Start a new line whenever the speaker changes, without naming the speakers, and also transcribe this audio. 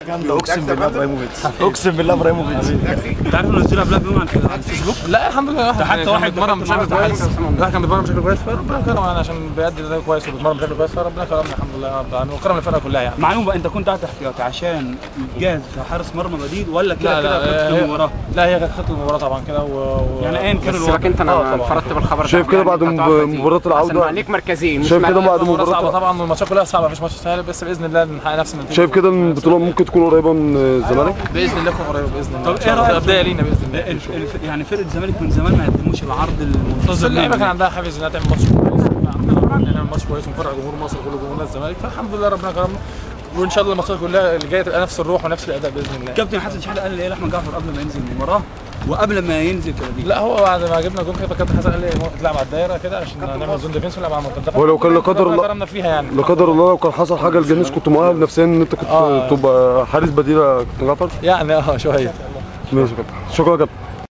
اقسم بالله ابراهيموفيتش اقسم بالله ابراهيموفيتش.
انت عارف انه نزلها قبلها بيوم على الفيسبوك؟
لا الحمد لله.
ده حتى واحد
بيتمرن بشكل كويس، الواحد كان بيتمرن بشكل كويس فربنا كرمه يعني عشان بيأدي ده كويس وبيتمرن بشكل كويس فربنا كرمنا الحمد لله رب العالمين وكرم الفرقه كلها يعني.
معلومه بقى، انت كنت قاعد احتياطي عشان جاهز كحارس مرمى بديل ولا كده كده خطه المباراه؟
لا هي كانت خطه المباراه طبعا كده
يعني ايا كان
الوضع. انت انا انفردت بالخبر ده.
شايف كده بعد مباراه العوده
عليك مركزين،
شايف كده بعد مباراه
صعبه طبعا والماتشات كلها صعبه، مفيش ماتش سهل بس باذن الله نحقق نفس النتيجه.
شايف كده ان البطوله ممكن تكون قريبه من الزمالك؟
باذن الله تكون قريبه باذن الله.
طب ايه رايك
بدايه لينا باذن الله؟
يعني فرقه الزمالك من زمان ما قدموش العرض المنتظر.
اللعيبه كان عندها حافز انها تعمل ماتش كويس، نعمل ماتش كويس ونفرح جمهور مصر كله جمهور الزمالك، فالحمد لله ربنا كرمنا وان شاء الله الماتشات كلها اللي جايه تبقى نفس الروح ونفس الاداء باذن الله.
كابتن حسن شحاته قال لي ايه لاحمد جعفر قبل ما ينزل المباراه وقبل ما ينزل كده؟
لا هو بعد ما جبنا جون كده كابتن حسن قال لي تلعب على الدايره كده عشان نعمل زون ديفينس ونلعب على المنطقه.
ولو كان لا قدر الله
كرمنا فيها يعني
لا قدر الله لو كان حصل حاجه لجنيس كنت مؤهل نفسيا ان انت كنت تبقى حارس بديل يا كابتن جعفر؟
يعني شويه.
ماشي يا كابتن، شكرا يا كابتن.